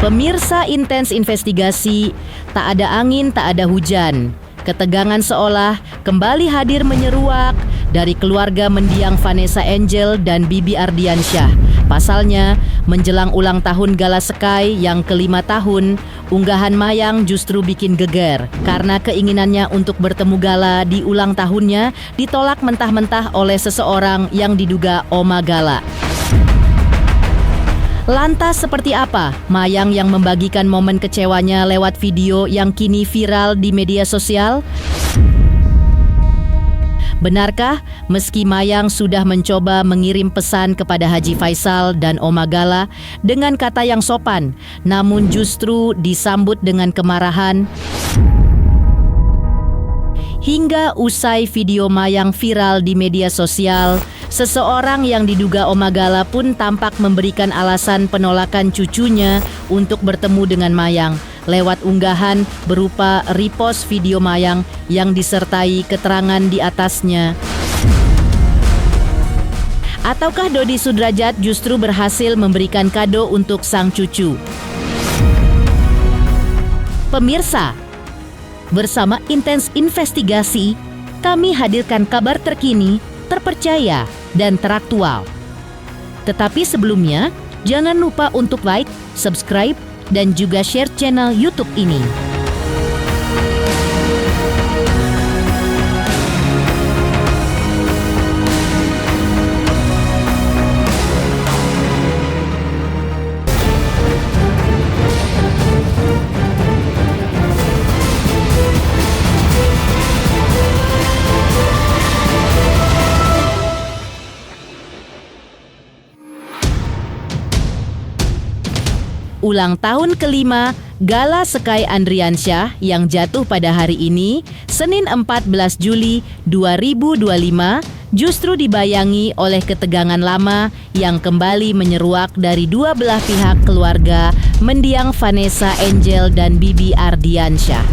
Pemirsa Intens Investigasi, tak ada angin, tak ada hujan. Ketegangan seolah kembali hadir menyeruak dari keluarga mendiang Vanessa Angel dan Bibi Ardiansyah. Pasalnya, menjelang ulang tahun Gala Sky yang ke-5 tahun, unggahan Mayang justru bikin geger karena keinginannya untuk bertemu Gala di ulang tahunnya ditolak mentah-mentah oleh seseorang yang diduga Oma Gala. Lantas seperti apa Mayang yang membagikan momen kecewanya lewat video yang kini viral di media sosial? Benarkah meski Mayang sudah mencoba mengirim pesan kepada Haji Faisal dan Oma Gala dengan kata yang sopan, namun justru disambut dengan kemarahan? Hingga usai video Mayang viral di media sosial, seseorang yang diduga Oma Gala pun tampak memberikan alasan penolakan cucunya untuk bertemu dengan Mayang lewat unggahan berupa repost video Mayang yang disertai keterangan di atasnya. Ataukah Dodi Sudrajat justru berhasil memberikan kado untuk sang cucu? Pemirsa, bersama Intens Investigasi, kami hadirkan kabar terkini, terpercaya, dan teraktual. Tetapi sebelumnya, jangan lupa untuk like, subscribe, dan juga share channel YouTube ini. Ulang tahun ke-5 Gala Sky Andriansyah yang jatuh pada hari ini, Senin 14 Juli 2025, justru dibayangi oleh ketegangan lama yang kembali menyeruak dari dua belah pihak keluarga mendiang Vanessa Angel dan Bibi Ardiansyah.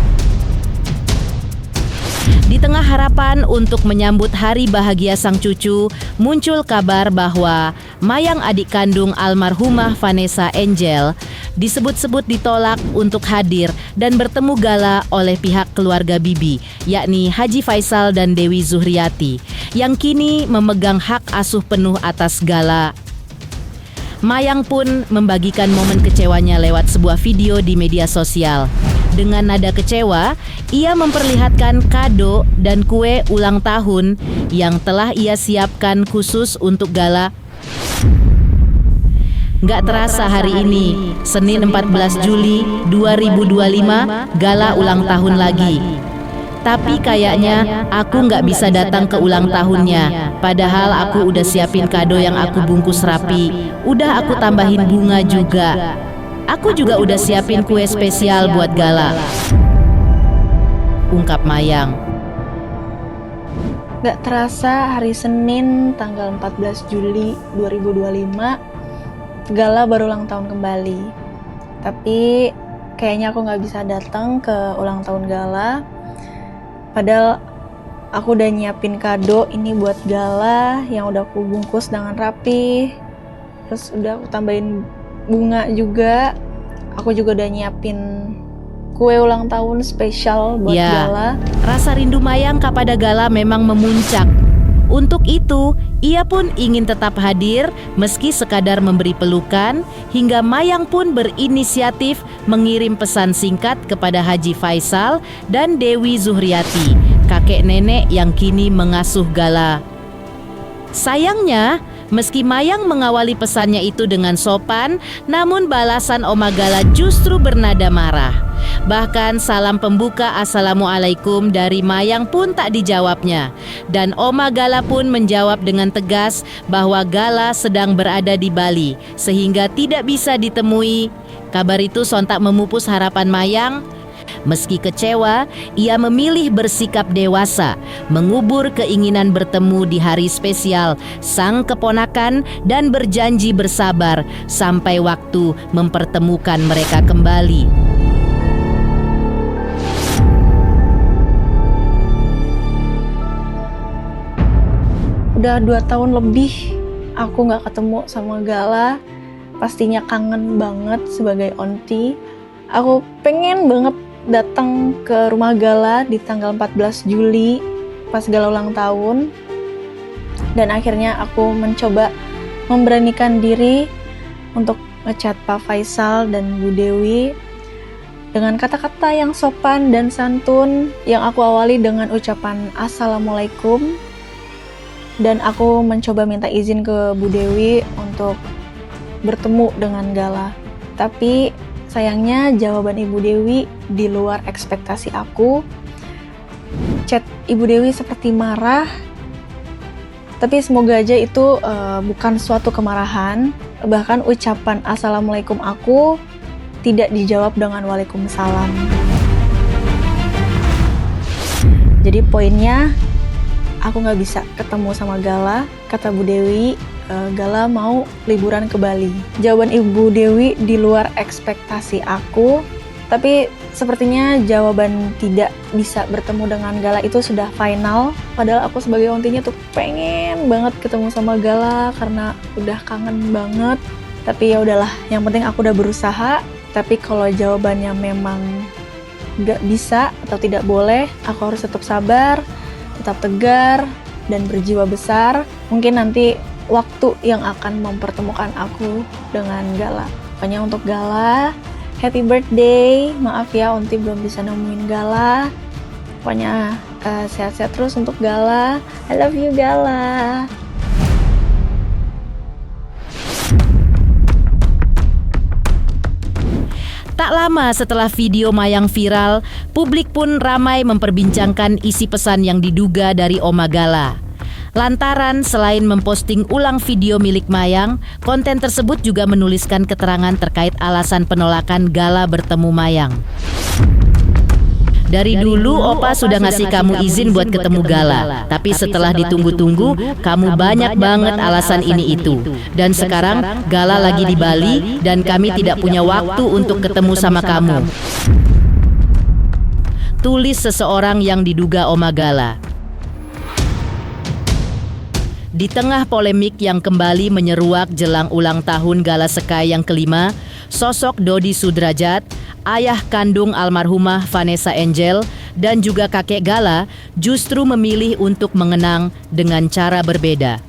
Di tengah harapan untuk menyambut hari bahagia sang cucu, muncul kabar bahwa Mayang adik kandung almarhumah Vanessa Angel disebut-sebut ditolak untuk hadir dan bertemu Gala oleh pihak keluarga Bibi, yakni Haji Faisal dan Dewi Zuhriati, yang kini memegang hak asuh penuh atas Gala. Mayang pun membagikan momen kecewanya lewat sebuah video di media sosial. Dengan nada kecewa, ia memperlihatkan kado dan kue ulang tahun yang telah ia siapkan khusus untuk Gala. Nggak terasa hari ini, Senin 14 Juli 2025, Gala ulang tahun lagi. Tapi kayaknya aku nggak bisa datang ke ulang tahunnya. Padahal aku udah siapin kado yang aku bungkus rapi. Udah aku tambahin bunga juga. Aku juga udah siapin kue spesial buat Gala, ungkap Mayang. Gak terasa hari Senin tanggal 14 Juli 2025, Gala baru ulang tahun kembali. Tapi kayaknya aku gak bisa datang ke ulang tahun Gala. Padahal aku udah nyiapin kado ini buat Gala yang udah aku bungkus dengan rapi. Terus udah aku tambahin bunga juga. Aku juga udah nyiapin kue ulang tahun spesial buat Gala. Rasa rindu Mayang kepada Gala memang memuncak. Untuk itu, ia pun ingin tetap hadir meski sekadar memberi pelukan, hingga Mayang pun berinisiatif mengirim pesan singkat kepada Haji Faisal dan Dewi Zuhriati, kakek nenek yang kini mengasuh Gala. Sayangnya, meski Mayang mengawali pesannya itu dengan sopan, namun balasan Oma Gala justru bernada marah. Bahkan salam pembuka Assalamualaikum dari Mayang pun tak dijawabnya. Dan Oma Gala pun menjawab dengan tegas bahwa Gala sedang berada di Bali, sehingga tidak bisa ditemui. Kabar itu sontak memupus harapan Mayang. Meski kecewa, ia memilih bersikap dewasa, mengubur keinginan bertemu di hari spesial sang keponakan dan berjanji bersabar sampai waktu mempertemukan mereka kembali. Udah 2 tahun lebih aku gak ketemu sama Gala. pastinya kangen banget sebagai onti. Aku pengen banget datang ke rumah Gala di tanggal 14 Juli pas Gala ulang tahun. Dan akhirnya aku mencoba memberanikan diri untuk ngechat Pak Faisal dan Bu Dewi dengan kata-kata yang sopan dan santun yang aku awali dengan ucapan Assalamualaikum. Dan aku mencoba minta izin ke Bu Dewi untuk bertemu dengan Gala. Tapi sayangnya jawaban Ibu Dewi di luar ekspektasi aku. Chat Ibu Dewi seperti marah, tapi semoga aja itu bukan suatu kemarahan. Bahkan ucapan Assalamualaikum aku tidak dijawab dengan Waalaikumsalam. Jadi poinnya, aku nggak bisa ketemu sama Gala. Kata Bu Dewi, Gala mau liburan ke Bali. Jawaban Ibu Dewi di luar ekspektasi aku, tapi sepertinya jawaban tidak bisa bertemu dengan Gala itu sudah final. Padahal aku sebagai ontinya tuh pengen banget ketemu sama Gala karena udah kangen banget. Tapi ya udahlah, yang penting aku udah berusaha. Tapi kalau jawabannya memang nggak bisa atau tidak boleh, aku harus tetap sabar, tetap tegar, dan berjiwa besar. Mungkin nanti waktu yang akan mempertemukan aku dengan Gala. Pokoknya untuk Gala, happy birthday. Maaf ya, onti belum bisa nemuin Gala. Pokoknya sehat-sehat terus untuk Gala. I love you, Gala. Tak lama setelah video Mayang viral, publik pun ramai memperbincangkan isi pesan yang diduga dari Oma Gala. Lantaran selain memposting ulang video milik Mayang, konten tersebut juga menuliskan keterangan terkait alasan penolakan Gala bertemu Mayang. Dari dulu Opa sudah ngasih kamu izin buat ketemu Gala, tapi setelah ditunggu-tunggu, kamu banyak banget alasan ini itu. Dan sekarang Gala lagi di Bali dan kami tidak punya waktu untuk ketemu sama kamu. Tulis seseorang yang diduga Oma Gala. Di tengah polemik yang kembali menyeruak jelang ulang tahun Gala Sky yang kelima, sosok Dodi Sudrajat, ayah kandung almarhumah Vanessa Angel, dan juga kakek Gala justru memilih untuk mengenang dengan cara berbeda.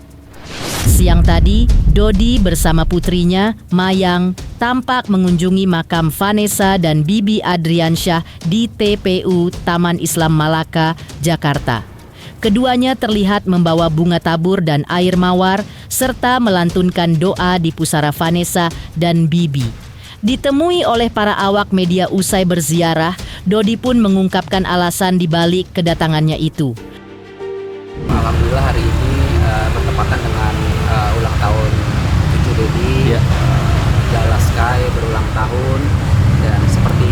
Siang tadi, Dodi bersama putrinya, Mayang, tampak mengunjungi makam Vanessa dan Bibi Adriansyah di TPU Taman Islam Malaka, Jakarta. Keduanya terlihat membawa bunga tabur dan air mawar, serta melantunkan doa di pusara Vanessa dan Bibi. Ditemui oleh para awak media usai berziarah, Dodi pun mengungkapkan alasan dibalik kedatangannya itu. Alhamdulillah hari ini bertepatan dengan ulang tahun cucu Dedi, Gala Sky berulang tahun, dan seperti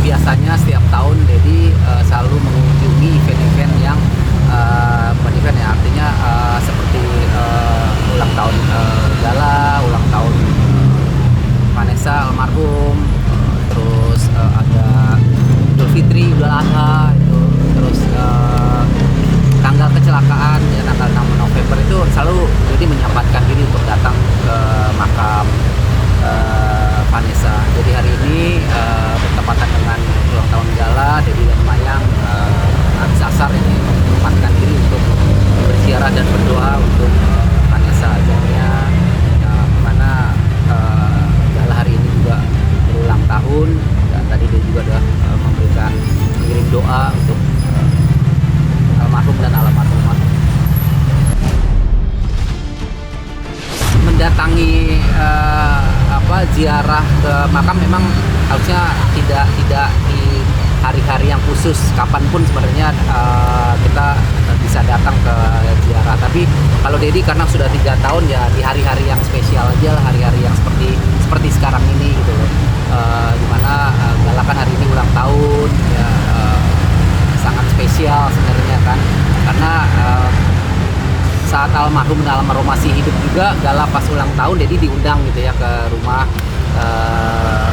biasanya setiap tahun Dedi selalu mengunjungi event-event yang bukan event ya, artinya seperti ulang tahun Gala, ulang tahun Vanessa almarhum, terus ada Idul Fitri, Idul Adha itu, terus tanggal kecelakaan ya, tanggal 6 November itu selalu Dedi menyempatkan diri untuk datang ke makam Vanessa. Jadi hari ini bertepatan dengan ulang tahun Gala, Dedi dan Mayang habis asar ini menyempatkan diri untuk berziarah dan berdoa untuk Vanessa ajalnya, mana Gala hari ini juga berulang tahun, dan tadi dia juga sudah memberikan mengirim doa untuk almarhum dan almarhumah. Mendatangi ziarah ke makam memang harusnya tidak di hari-hari yang khusus, kapanpun sebenarnya kita bisa datang ke ziarah. Tapi kalau Dedi karena sudah 3 tahun ya di hari-hari yang spesial aja lah, hari-hari yang seperti sekarang ini gitu loh, dimana Gala kan hari ini ulang tahun ya, sangat spesial sebenarnya kan, karena saat almarhum dan almarhum masih hidup juga, Gala pas ulang tahun Dedi diundang gitu ya ke rumah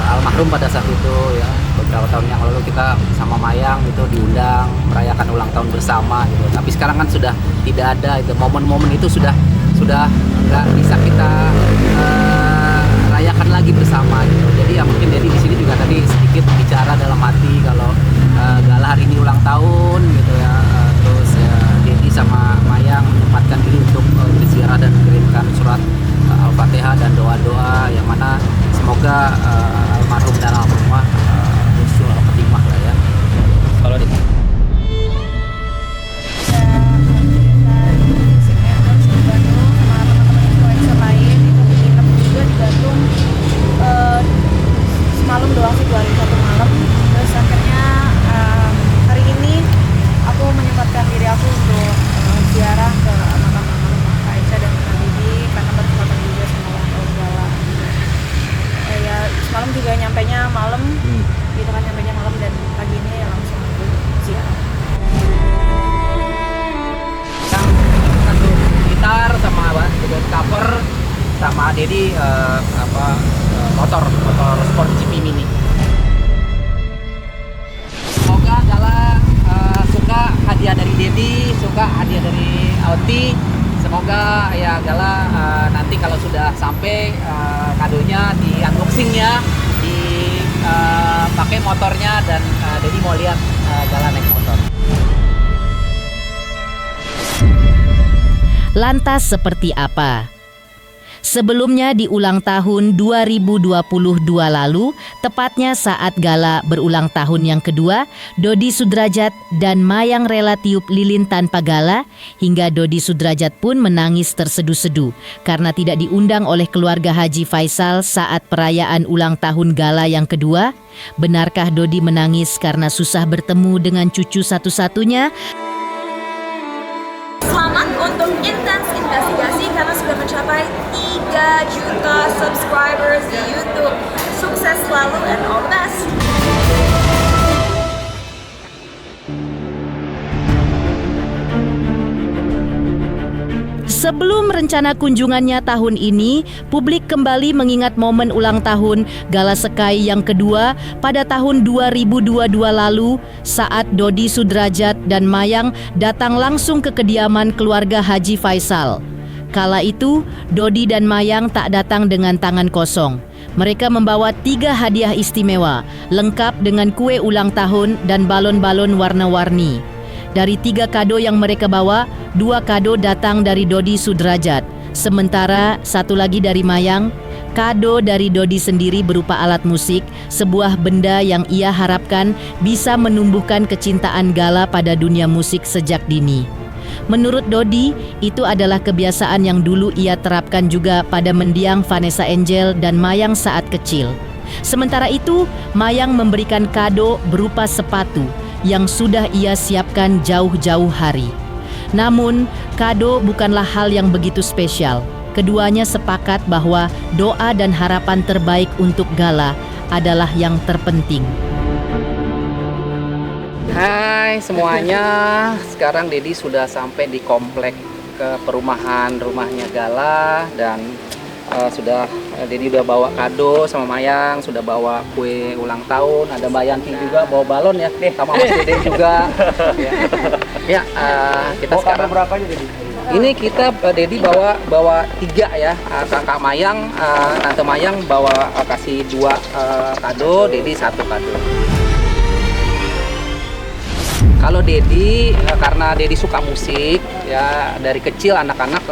almarhum pada saat itu ya, beberapa tahun yang lalu kita sama Mayang gitu diundang merayakan ulang tahun bersama gitu. Tapi sekarang kan sudah tidak ada itu, momen-momen itu sudah sudah nggak bisa kita rayakan lagi bersama gitu. Jadi ya mungkin Dedi di sini juga tadi sedikit bicara dalam hati kalau Gala hari ini ulang tahun gitu ya. Terus Dedi sama Mayang menyempatkan diri untuk berziarah dan mengirimkan surat Al-Fatihah dan doa-doa yang mana semoga almarhum dan almarhumah usul khotimah lah ya. Kalau di semalam doang sih 2 hari 1 malam. Terus akhirnya hari ini aku menyempatkan diri aku untuk ziarah ke makam Kak Aisyah dan Kak Bibi karena bertepatan juga sama ulang tahun Gala. Ya semalam juga nyampainya malam, gitu kan, nyampainya malam, dan pagi ini ya langsung aku ziarah. Satu gitar sama cover sama Dedi motor sport GP Mini. Semoga Gala suka hadiah dari Dedi, suka hadiah dari Auti. Semoga ya Gala nanti kalau sudah sampai kadonya di unboxingnya, pakai motornya, dan Dedi mau lihat Gala naik motor. Lantas seperti apa? Sebelumnya di ulang tahun 2022 lalu, tepatnya saat Gala berulang tahun yang kedua, Dodi Sudrajat dan Mayang rela tiup lilin tanpa Gala, hingga Dodi Sudrajat pun menangis tersedu-sedu karena tidak diundang oleh keluarga Haji Faisal saat perayaan ulang tahun Gala yang kedua. Benarkah Dodi menangis karena susah bertemu dengan cucu satu-satunya? Selamat untuk Intens Investigasi karena sudah mencapai 3 juta subscribers di YouTube. Sukses selalu and all the best. Sebelum rencana kunjungannya tahun ini, publik kembali mengingat momen ulang tahun Gala Sekai yang kedua pada tahun 2022 lalu saat Dodi Sudrajat dan Mayang datang langsung ke kediaman keluarga Haji Faisal. Kala itu, Dodi dan Mayang tak datang dengan tangan kosong. Mereka membawa 3 hadiah istimewa, lengkap dengan kue ulang tahun dan balon-balon warna-warni. Dari 3 kado yang mereka bawa, 2 kado datang dari Dodi Sudrajat. Sementara 1 lagi dari Mayang. Kado dari Dodi sendiri berupa alat musik, sebuah benda yang ia harapkan bisa menumbuhkan kecintaan Gala pada dunia musik sejak dini. Menurut Dodi, itu adalah kebiasaan yang dulu ia terapkan juga pada mendiang Vanessa Angel dan Mayang saat kecil. Sementara itu, Mayang memberikan kado berupa sepatu yang sudah ia siapkan jauh-jauh hari. Namun, kado bukanlah hal yang begitu spesial. Keduanya sepakat bahwa doa dan harapan terbaik untuk Gala adalah yang terpenting. Hai semuanya, sekarang Dedi sudah sampai di komplek ke perumahan rumahnya Gala, dan Dedi udah bawa kado sama Mayang, sudah bawa kue ulang tahun, ada Mbak Yanti juga bawa balon ya, sama Mas Dede juga. Ya, kita sekarang berapanya Dedi? ini kita Dedi bawa 3 ya, kakak Mayang, tante Mayang bawa kasih 2 kado, Dedi 1 kado. Kalau Dedi, karena Dedi suka musik ya, dari kecil anak-anak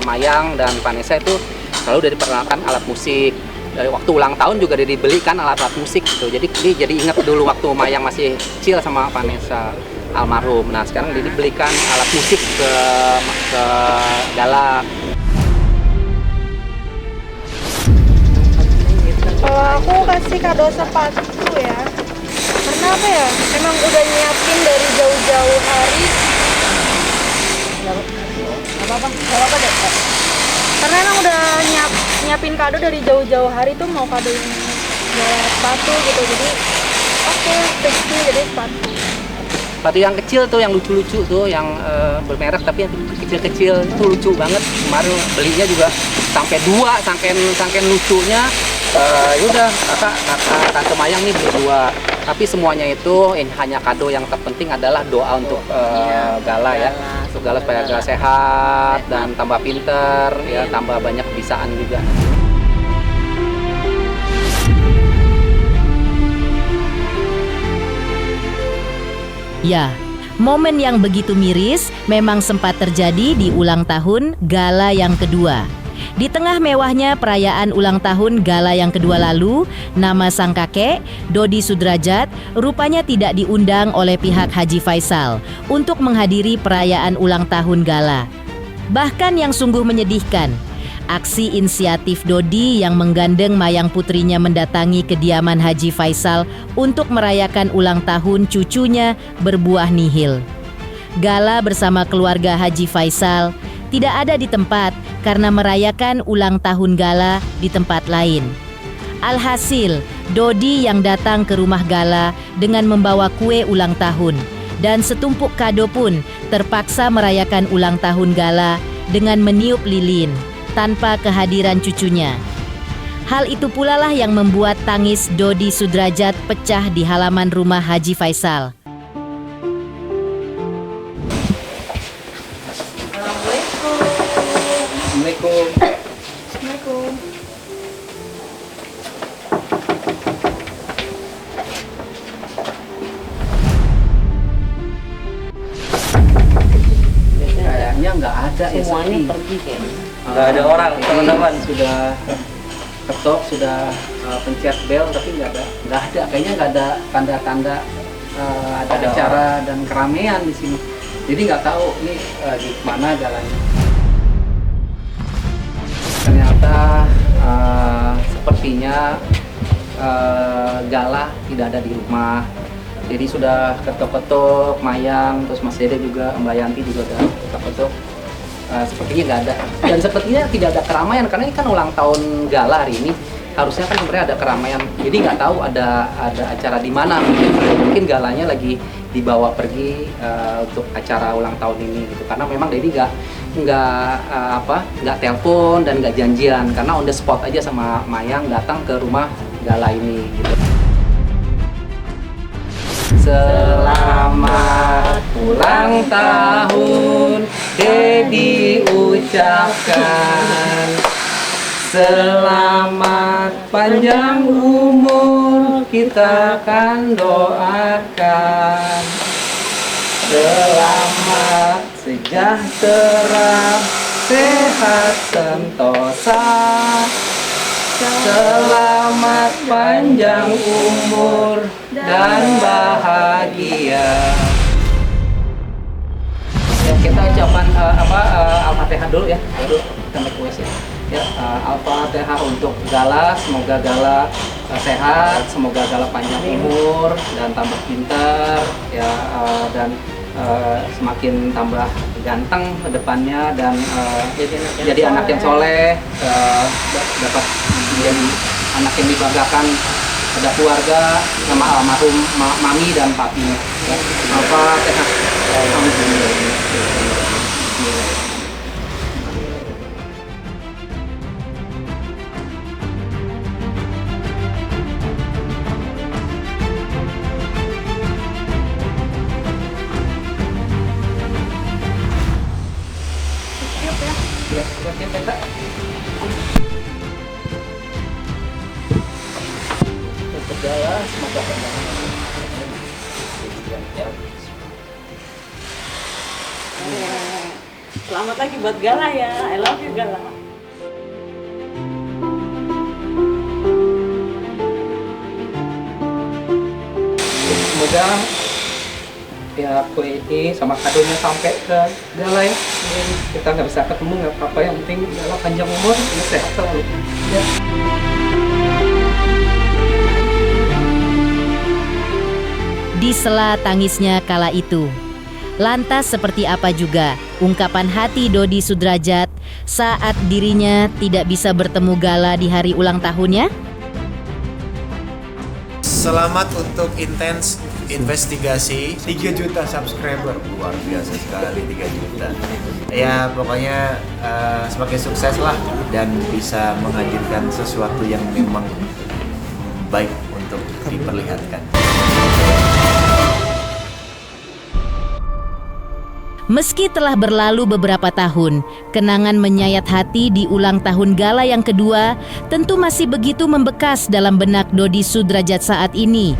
Mayang dan Vanessa itu selalu diperkenalkan alat musik. Dari waktu ulang tahun juga Dedi belikan alat-alat musik gitu. Jadi ingat dulu waktu Mayang masih kecil sama Vanessa almarhum. Nah sekarang Dedi belikan alat musik ke Gala. Kalau aku kasih kado sepatu ya, karena apa ya, emang udah nyiapin dari jauh-jauh hari. Apa deh? Karena emang udah nyiapin kado dari jauh-jauh hari tuh, mau kado yang sepatu gitu, jadi oke, fixnya jadi sepatu. Sepatu yang kecil tuh, yang lucu-lucu tuh, yang bermerek tapi yang kecil-kecil itu lucu banget. Kemarin belinya juga sampai 2, saking lucunya. Yaudah, kakak tante Mayang nih beli 2. Tapi semuanya itu hanya kado, yang terpenting adalah doa untuk Gala ya. Untuk Gala supaya Gala sehat dan tambah pinter ya, tambah banyak kebisaan juga. Ya, momen yang begitu miris memang sempat terjadi di ulang tahun Gala yang kedua. Di tengah mewahnya perayaan ulang tahun Gala yang kedua lalu, nama sang kakek, Dodi Sudrajat, rupanya tidak diundang oleh pihak Haji Faisal untuk menghadiri perayaan ulang tahun Gala. Bahkan yang sungguh menyedihkan, aksi inisiatif Dodi yang menggandeng mayang putrinya mendatangi kediaman Haji Faisal untuk merayakan ulang tahun cucunya berbuah nihil. Gala bersama keluarga Haji Faisal tidak ada di tempat karena merayakan ulang tahun Gala di tempat lain. Alhasil, Dodi yang datang ke rumah Gala dengan membawa kue ulang tahun dan setumpuk kado pun terpaksa merayakan ulang tahun Gala dengan meniup lilin tanpa kehadiran cucunya. Hal itu pula lah yang membuat tangis Dodi Sudrajat pecah di halaman rumah Haji Faisal. Assalamualaikum. Kayaknya nggak ada ya, Semuanya sepi. pergi kayaknya. Nggak ada orang, teman-teman. Sudah ketok, sudah pencet bel, tapi nggak ada. Kayaknya nggak ada tanda-tanda ada acara dan keramaian di sini. Jadi nggak tahu ini di mana jalannya. Ternyata sepertinya Gala tidak ada di rumah. Jadi sudah ketok-ketok mayang, terus Mas Dede juga, Mbak Yanti juga udah ketok-ketok. Sepertinya nggak ada. Dan sepertinya tidak ada keramaian karena ini kan ulang tahun Gala hari ini. Harusnya kan sebenarnya ada keramaian. Jadi nggak tahu ada acara di mana. Mungkin Galanya lagi dibawa pergi untuk acara ulang tahun ini gitu. Karena memang Dedi nggak telepon dan nggak janjian, karena on the spot aja sama Mayang datang ke rumah Gala ini gitu. Selamat ulang tahun Dedi ucapkan, selamat panjang umur kita akan doakan, selamat sejahtera sehat sentosa, selamat panjang umur dan bahagia. Ya, kita ucapan Al-Fatihah dulu ya. Kita make wish ya. Ya, Al-Fatihah untuk Gala, semoga Gala sehat, semoga Gala panjang umur dan tambah pintar ya, dan semakin tambah ganteng ke depannya, dan jadi anak yang soleh, dapat menjadi anak yang dibanggakan pada keluarga sama almarhum mami dan papinya. Ya. Al-Fatihah. Gala, semoga panjang umur. Selamat lagi buat Gala ya. I love you Gala. Semoga ya kue ini sama kadonya sampai ke Gala ya. Kita nggak bisa ketemu, nggak apa-apa, yang penting Gala panjang umur, sehat selalu. Ya. Di sela tangisnya kala itu, lantas seperti apa juga ungkapan hati Dodi Sudrajat saat dirinya tidak bisa bertemu Gala di hari ulang tahunnya? Selamat untuk Intens investigasi 3 juta subscriber, luar biasa sekali 3 juta. Ya pokoknya semakin sukses lah dan bisa menghadirkan sesuatu yang memang baik untuk diperlihatkan. Meski telah berlalu beberapa tahun, kenangan menyayat hati di ulang tahun gala yang kedua tentu masih begitu membekas dalam benak Dodi Sudrajat saat ini.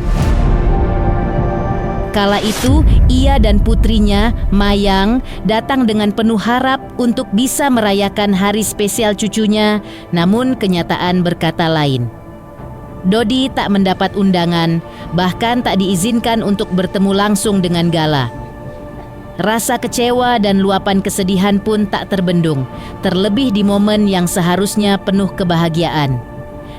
Kala itu, ia dan putrinya, Mayang, datang dengan penuh harap untuk bisa merayakan hari spesial cucunya, namun kenyataan berkata lain. Dodi tak mendapat undangan, bahkan tak diizinkan untuk bertemu langsung dengan Gala. Rasa kecewa dan luapan kesedihan pun tak terbendung, terlebih di momen yang seharusnya penuh kebahagiaan.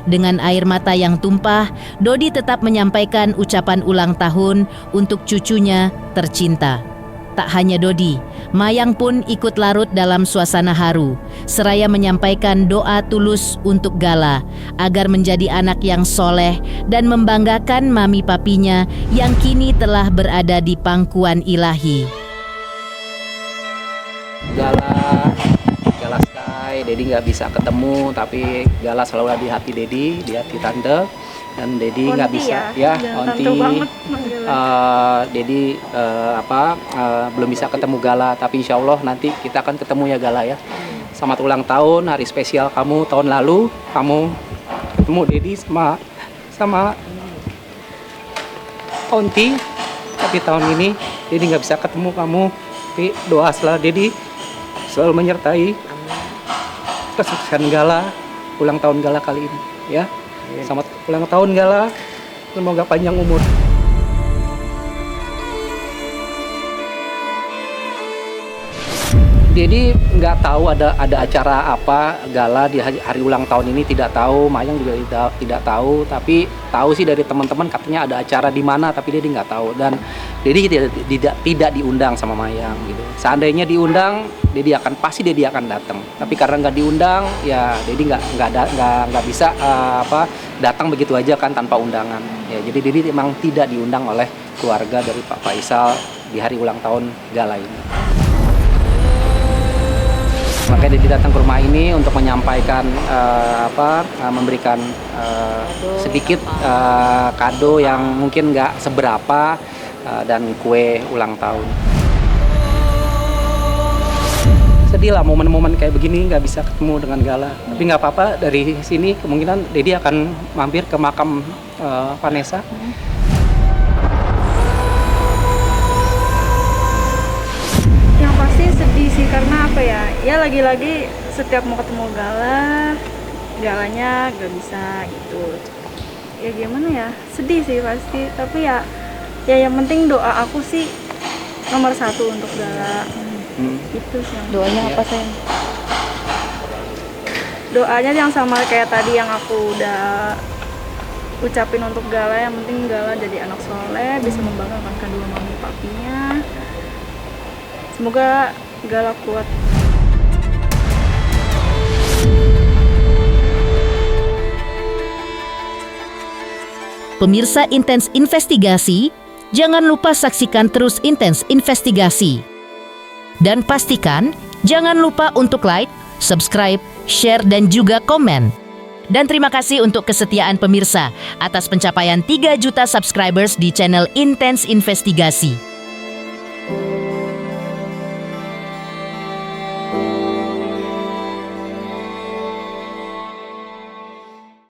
Dengan air mata yang tumpah, Dodi tetap menyampaikan ucapan ulang tahun untuk cucunya tercinta. Tak hanya Dodi, Mayang pun ikut larut dalam suasana haru, seraya menyampaikan doa tulus untuk Gala agar menjadi anak yang soleh dan membanggakan mami papinya yang kini telah berada di pangkuan ilahi. Gala Sky, Dedi nggak bisa ketemu, tapi Gala selalu ada di hati Dedi, di hati tante, dan Dedi nggak bisa, Onti. Dedi belum bisa ketemu Gala, tapi insya Allah nanti kita akan ketemu ya Gala ya. Selamat ulang tahun, hari spesial kamu tahun lalu, kamu ketemu Dedi sama Onti, tapi tahun ini Dedi nggak bisa ketemu kamu. Tapi doa selalu Dedi selalu menyertai kesuksesan Gala, ulang tahun Gala kali ini ya. Selamat ulang tahun Gala, semoga panjang umur. Dedi nggak tahu ada acara apa Gala di hari ulang tahun ini, tidak tahu. Mayang juga tidak tahu, tapi tahu sih dari teman-teman katanya ada acara di mana, tapi Dedi nggak tahu. Dan Dedi tidak diundang sama Mayang gitu. Seandainya diundang, Dedi akan datang. Tapi karena nggak diundang, ya Dedi nggak bisa datang begitu aja kan tanpa undangan. Ya, jadi Dedi memang tidak diundang oleh keluarga dari Pak Faisal di hari ulang tahun Gala ini. Makanya Dedi datang ke rumah ini untuk menyampaikan memberikan sedikit kado yang mungkin nggak seberapa dan kue ulang tahun. Sedih lah momen-momen kayak begini nggak bisa ketemu dengan Gala. Tapi nggak apa-apa, dari sini kemungkinan Dedi akan mampir ke makam Vanessa. Yang pasti sedih sih, karena apa ya? Ya lagi-lagi setiap mau ketemu Galanya gak bisa gitu. Ya gimana ya? Sedih sih pasti. Tapi ya yang penting doa aku sih nomor 1 untuk Gala. Itu sih. Doanya apa sayang? Doanya yang sama kayak tadi yang aku udah ucapin untuk Gala. Yang penting Gala jadi anak soleh, bisa membanggakan kedua mami papinya. Semoga Gala kuat. Pemirsa Intens Investigasi, jangan lupa saksikan terus Intens Investigasi. Dan pastikan jangan lupa untuk like, subscribe, share, dan juga komen. Dan terima kasih untuk kesetiaan pemirsa atas pencapaian 3 juta subscribers di channel Intens Investigasi.